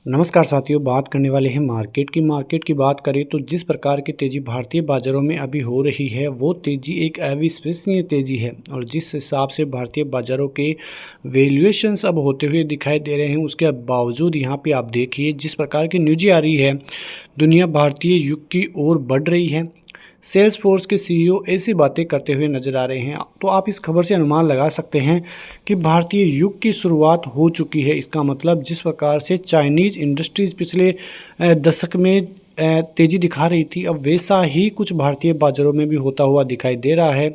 नमस्कार साथियों, बात करने वाले हैं मार्केट की बात करें तो जिस प्रकार की तेज़ी भारतीय बाज़ारों में अभी हो रही है वो तेज़ी एक अविश्वसनीय तेज़ी है। और जिस हिसाब से भारतीय बाज़ारों के वैल्यूएशंस अब होते हुए दिखाई दे रहे हैं, उसके बावजूद यहाँ पे आप देखिए जिस प्रकार की न्यूज़ें आ रही है, दुनिया भारतीय युग की ओर बढ़ रही है। सेल्स फोर्स के सीईओ ऐसी बातें करते हुए नजर आ रहे हैं, तो आप इस खबर से अनुमान लगा सकते हैं कि भारतीय युग की शुरुआत हो चुकी है। इसका मतलब जिस प्रकार से चाइनीज़ इंडस्ट्रीज़ पिछले दशक में तेज़ी दिखा रही थी, अब वैसा ही कुछ भारतीय बाज़ारों में भी होता हुआ दिखाई दे रहा है।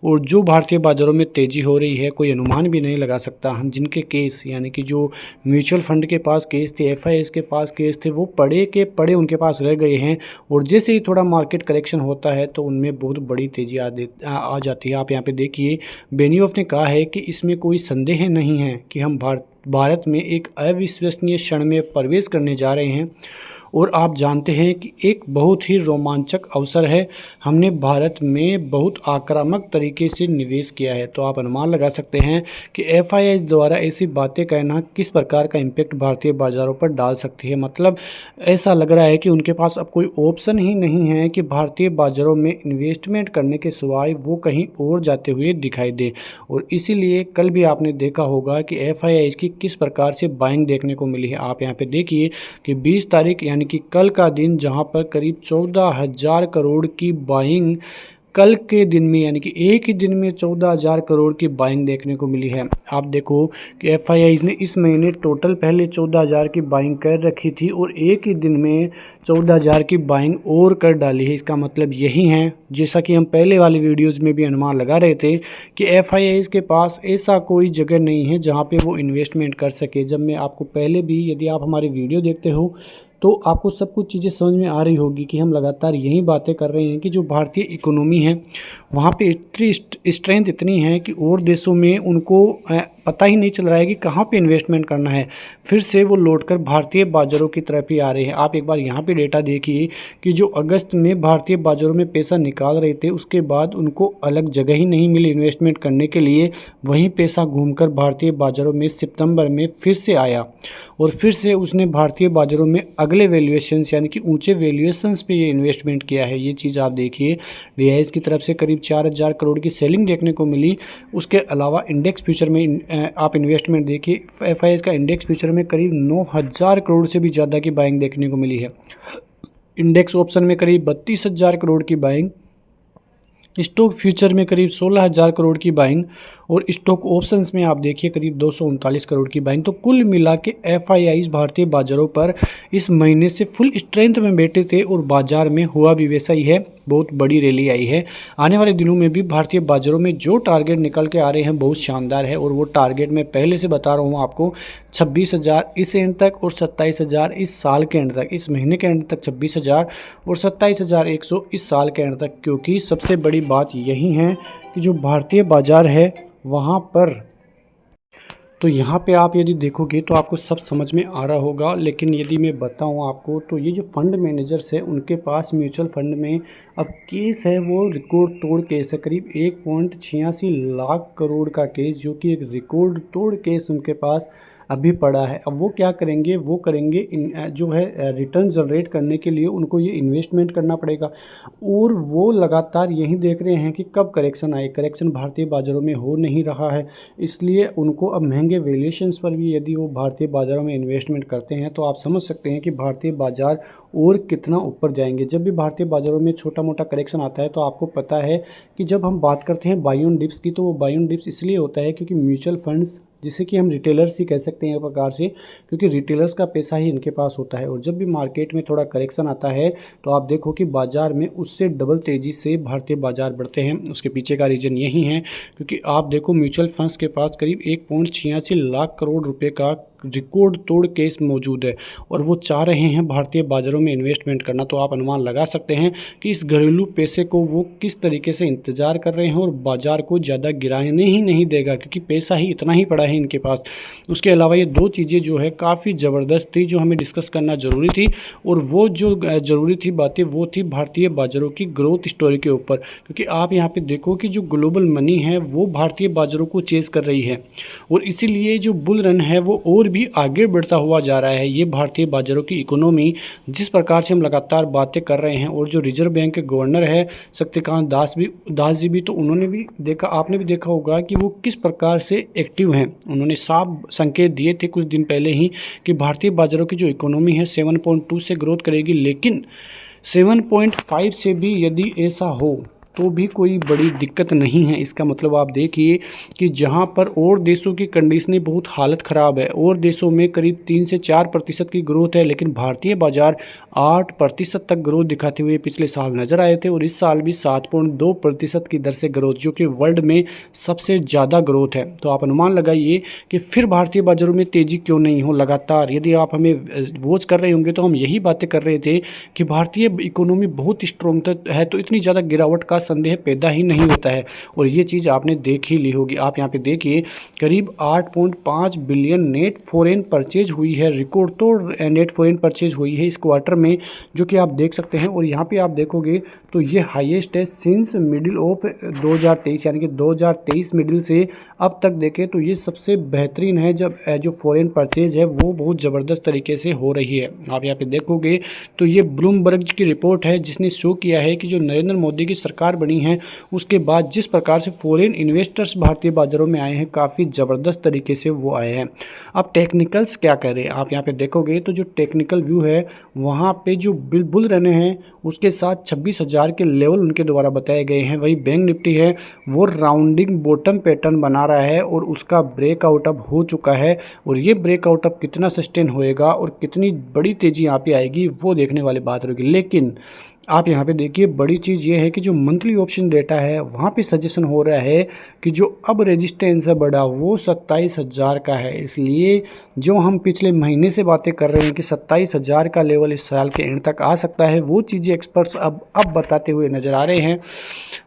और जो भारतीय बाज़ारों में तेज़ी हो रही है, कोई अनुमान भी नहीं लगा सकता। हम जिनके केस यानी कि जो म्यूचुअल फंड के पास केस थे, एफआईआईज़ के पास केस थे, वो पड़े के पड़े उनके पास रह गए हैं। और जैसे ही थोड़ा मार्केट करेक्शन होता है तो उनमें बहुत बड़ी तेज़ी आ जाती है। आप यहाँ पे देखिए, बेनियोफ ने कहा है कि इसमें कोई संदेह नहीं है कि हम भारत में एक अविश्वसनीय क्षण में प्रवेश करने जा रहे हैं। और आप जानते हैं कि एक बहुत ही रोमांचक अवसर है। हमने भारत में बहुत आक्रामक तरीके से निवेश किया है। तो आप अनुमान लगा सकते हैं कि एफआईआई द्वारा ऐसी बातें कहना किस प्रकार का इम्पैक्ट भारतीय बाज़ारों पर डाल सकती है। मतलब ऐसा लग रहा है कि उनके पास अब कोई ऑप्शन ही नहीं है कि भारतीय बाज़ारों में इन्वेस्टमेंट करने के सिवाय वो कहीं और जाते हुए दिखाई दे। और इसीलिए कल भी आपने देखा होगा कि एफआईआई की किस प्रकार से बाइंग देखने को मिली है। आप यहाँ पे देखिए कि 20 तारीख यानी कि कल का दिन, जहां पर करीब 14,000 करोड़ की बाइंग कल के दिन में यानी कि एक ही दिन में 14,000 करोड़ की बाइंग देखने को मिली है। आप देखो कि एफआईआई ने इस महीने टोटल पहले 14,000 की बाइंग कर रखी थी और एक ही दिन में 14,000 की बाइंग और कर डाली है। इसका मतलब यही है, जैसा कि हम पहले वाली वीडियोज़ में भी अनुमान लगा रहे थे कि एफआईआई के पास ऐसा कोई जगह नहीं है जहाँ पे वो इन्वेस्टमेंट कर सके। जब मैं आपको पहले भी, यदि आप हमारी वीडियो देखते हो तो आपको सब कुछ चीज़ें समझ में आ रही होगी कि हम लगातार यही बातें कर रहे हैं कि जो भारतीय इकोनॉमी है वहाँ पे इतनी स्ट्रेंथ इतनी है कि और देशों में उनको पता ही नहीं चल रहा है कि कहाँ पे इन्वेस्टमेंट करना है। फिर से वो लौटकर भारतीय बाज़ारों की तरफ ही आ रहे हैं। आप एक बार यहाँ पे डेटा देखिए कि जो अगस्त में भारतीय बाज़ारों में पैसा निकाल रहे थे, उसके बाद उनको अलग जगह ही नहीं मिली इन्वेस्टमेंट करने के लिए। वहीं पैसा घूमकर भारतीय बाज़ारों में सितंबर में फिर से आया और फिर से उसने भारतीय बाज़ारों में अगले वैल्यूएशंस यानी कि ऊंचे वैल्यूएशंस पे ये इन्वेस्टमेंट किया है। ये चीज़ आप देखिए, रिलायंस की तरफ से करीब 4,000 करोड़ की सेलिंग देखने को मिली। उसके अलावा इंडेक्स फ्यूचर में आप इन्वेस्टमेंट देखिए, एफआईआई का इंडेक्स फ्यूचर में करीब 9,000 करोड़ से भी ज़्यादा की बाइंग देखने को मिली है। इंडेक्स ऑप्शन में करीब 32,000 करोड़ की बाइंग, स्टॉक फ्यूचर में करीब 16,000 करोड़ की बाइंग और स्टॉक ऑप्शंस में आप देखिए करीब 239 करोड़ की बाइंग। तो कुल मिला के एफआईआई भारतीय बाज़ारों पर इस महीने से फुल स्ट्रेंथ में बैठे थे और बाजार में हुआ भी वैसा ही है। बहुत बड़ी रैली आई है। आने वाले दिनों में भी भारतीय बाज़ारों में जो टारगेट निकल के आ रहे हैं बहुत शानदार है। और वो टारगेट मैं पहले से बता रहा हूँ आपको, 26,000 इस एंड तक और 27,000 इस साल के एंड तक, इस महीने के एंड तक 26,000 और 27,100 इस साल के एंड तक। क्योंकि सबसे बड़ी बात यही है कि जो भारतीय बाज़ार है वहाँ पर, तो यहाँ पे आप यदि देखोगे तो आपको सब समझ में आ रहा होगा। लेकिन यदि मैं बताऊँ आपको तो ये जो फंड मैनेजर्स है उनके पास म्यूचुअल फंड में अब केस है, वो रिकॉर्ड तोड़ केस है। करीब 1.86 लाख करोड़ का केस, जो कि एक रिकॉर्ड तोड़ केस उनके पास अभी पड़ा है। अब वो क्या करेंगे, वो करेंगे जो है रिटर्न जनरेट करने के लिए उनको ये इन्वेस्टमेंट करना पड़ेगा। और वो लगातार यही देख रहे हैं कि कब करेक्शन आए। करेक्शन भारतीय बाज़ारों में हो नहीं रहा है, इसलिए उनको अब महंगे वैल्यूएशंस पर भी यदि वो भारतीय बाज़ारों में इन्वेस्टमेंट करते हैं तो आप समझ सकते हैं कि भारतीय बाज़ार और कितना ऊपर जाएंगे। जब भी भारतीय बाज़ारों में छोटा मोटा करेक्शन आता है तो आपको पता है कि जब हम बात करते हैं बाई ऑन डिप्स की, तो वो बाई ऑन डिप्स इसलिए होता है क्योंकि म्यूचुअल फंड्स, जिसे कि हम रिटेलर्स ही कह सकते हैं एक प्रकार से, क्योंकि रिटेलर्स का पैसा ही इनके पास होता है। और जब भी मार्केट में थोड़ा करेक्शन आता है तो आप देखो कि बाज़ार में उससे डबल तेज़ी से भारतीय बाज़ार बढ़ते हैं। उसके पीछे का रीज़न यही है क्योंकि आप देखो म्यूचुअल फंड्स के पास करीब 1.86 लाख करोड़ रुपए का रिकॉर्ड तोड़ केस मौजूद है और वो चाह रहे हैं भारतीय बाज़ारों में इन्वेस्टमेंट करना। तो आप अनुमान लगा सकते हैं कि इस घरेलू पैसे को वो किस तरीके से इंतज़ार कर रहे हैं और बाज़ार को ज़्यादा गिराने ही नहीं देगा, क्योंकि पैसा ही इतना ही पड़ा है इनके पास। उसके अलावा ये दो चीज़ें जो है काफ़ी ज़बरदस्त थी, जो हमें डिस्कस करना ज़रूरी थी। और वो जो ज़रूरी थी बातें, वो थी भारतीय बाज़ारों की ग्रोथ स्टोरी के ऊपर। क्योंकि आप यहाँ पे देखो कि जो ग्लोबल मनी है वो भारतीय बाज़ारों को चेज़ कर रही है और इसीलिए जो बुल रन है वो और और भी आगे बढ़ता हुआ जा रहा है ये भारतीय बाजारों की इकोनॉमी। जिस प्रकार से हम लगातार बातें कर रहे हैं और जो रिजर्व बैंक के गवर्नर है शक्तिकांत दास जी भी, तो उन्होंने भी देखा, आपने भी देखा होगा कि वो किस प्रकार से एक्टिव हैं। उन्होंने साफ संकेत दिए थे कुछ दिन पहले ही कि भारतीय बाजारों की जो इकोनॉमी है 7.2 से ग्रोथ करेगी, लेकिन 7.5 से भी यदि ऐसा हो तो भी कोई बड़ी दिक्कत नहीं है। इसका मतलब आप देखिए कि जहां पर और देशों की कंडीशनें बहुत हालत ख़राब है, और देशों में करीब 3 से 4% की ग्रोथ है, लेकिन भारतीय बाजार 8% तक ग्रोथ दिखाते हुए पिछले साल नजर आए थे, और इस साल भी 7.2% की दर से ग्रोथ, जो कि वर्ल्ड में सबसे ज़्यादा ग्रोथ है। तो आप अनुमान लगाइए कि फिर भारतीय बाजारों में तेज़ी क्यों नहीं हो लगातार। यदि आप हमें वॉच कर रहे होंगे तो हम यही बातें कर रहे थे कि भारतीय इकोनॉमी बहुत स्ट्रॉन्ग है, तो इतनी ज़्यादा गिरावट का संदेह पैदा ही नहीं होता है, और ये चीज़ आपने देख ही ली होगी। आप यहाँ पे देखिए करीब 8.5 बिलियन नेट फॉरेन परचेज हुई है, रिकॉर्ड तोड़ नेट फॉरेन परचेज हुई है इस क्वार्टर में, जो कि आप देख सकते हैं। और यहाँ पे आप देखोगे तो ये हाईएस्ट है सिंस मिडिल ऑफ 2023, यानी कि 2023 मिडिल से अब तक देखें तो ये सबसे बेहतरीन है, जब जो फॉरेन परचेज है वो बहुत ज़बरदस्त तरीके से हो रही है। आप यहाँ पे देखोगे तो ये ब्लूमबर्ग की रिपोर्ट है जिसने शो किया है कि जो नरेंद्र मोदी की सरकार बनी है उसके बाद जिस प्रकार से फॉरेन इन्वेस्टर्स भारतीय बाजारों में आए हैं, काफ़ी ज़बरदस्त तरीके से वो आए हैं। अब टेक्निकल्स क्या कह रहे हैं, आप यहाँ पे देखोगे तो जो टेक्निकल व्यू है वहाँ पे जो बुल रन हैं उसके साथ 26,000 के लेवल उनके द्वारा बताए गए हैं। वही बैंक निफ्टी है वो राउंडिंग बॉटम पैटर्न बना रहा है और उसका ब्रेकआउट अब हो चुका है, और ये ब्रेकआउट अब कितना सस्टेन होएगा और कितनी बड़ी तेज़ी यहाँ पे आएगी वो देखने वाली बात रहेगी। लेकिन आप यहाँ पे देखिए बड़ी चीज़ ये है कि जो मंथली ऑप्शन डेटा है वहाँ पे सजेशन हो रहा है कि जो अब रेजिस्टेंस है बड़ा वो 27,000 का है। इसलिए जो हम पिछले महीने से बातें कर रहे हैं कि 27,000 का लेवल इस साल के एंड तक आ सकता है, वो चीज़ें एक्सपर्ट्स अब बताते हुए नज़र आ रहे हैं।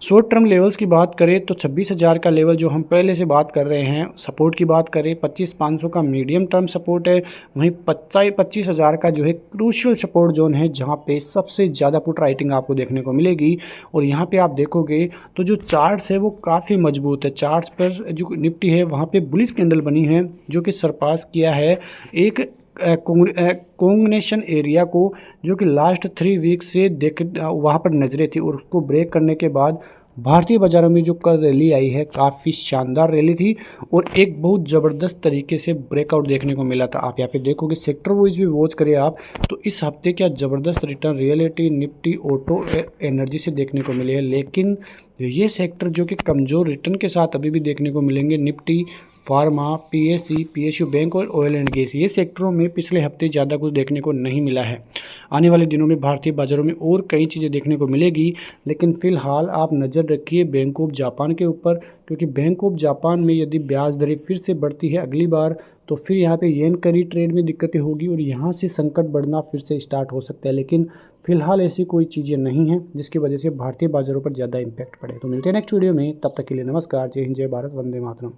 शॉर्ट टर्म लेवल्स की बात करें तो 26,000 का लेवल जो हम पहले से बात कर रहे हैं, सपोर्ट की बात करें 25,500 का मीडियम टर्म सपोर्ट है, वहीं 25,000 का जो है क्रूशियल सपोर्ट जोन है जहाँ पे सबसे ज़्यादा पुट राइटिंग आपको देखने को मिलेगी। और यहाँ पे आप देखोगे तो जो चार्ट्स है वो काफ़ी मजबूत है। चार्ट्स पर जो निफ्टी है वहाँ पे बुलिश कैंडल बनी है जो कि सरपास किया है एक कॉम्बिनेशन एरिया को, जो कि लास्ट 3 वीक से देख वहाँ पर नजरें थी, और उसको ब्रेक करने के बाद भारतीय बाजारों में जो कल रैली आई है काफ़ी शानदार रैली थी और एक बहुत ज़बरदस्त तरीके से ब्रेकआउट देखने को मिला था। आप यहाँ पे देखोगे सेक्टर वाइज भी वॉच करें आप तो इस हफ्ते क्या ज़बरदस्त return reality, Nifty, auto, energy से देखने को मिले हैं। लेकिन ये सेक्टर जो कि कमज़ोर रिटर्न के साथ अभी भी देखने को मिलेंगे, Nifty, pharma, PSC, PSU bank और ऑयल एंड गैस, ये सेक्टरों में पिछले हफ्ते ज़्यादा कुछ देखने को नहीं मिला है। आने वाले दिनों में भारतीय बाजारों में और कई चीज़ें देखने को मिलेगी, लेकिन फ़िलहाल आप नज़र रखिए बैंक ऑफ जापान के ऊपर, क्योंकि बैंक ऑफ जापान में यदि ब्याज दरें फिर से बढ़ती है अगली बार तो फिर यहाँ पे येन करी ट्रेड में दिक्कतें होगी और यहाँ से संकट बढ़ना फिर से स्टार्ट हो सकता है। लेकिन फिलहाल ऐसी कोई चीज़ें नहीं हैं जिसकी वजह से भारतीय बाजारों पर ज़्यादा इम्पैक्ट पड़े। तो मिलते हैं नेक्स्ट वीडियो में, तब तक के लिए नमस्कार, जय हिंद, जय भारत, वंदे मातरम।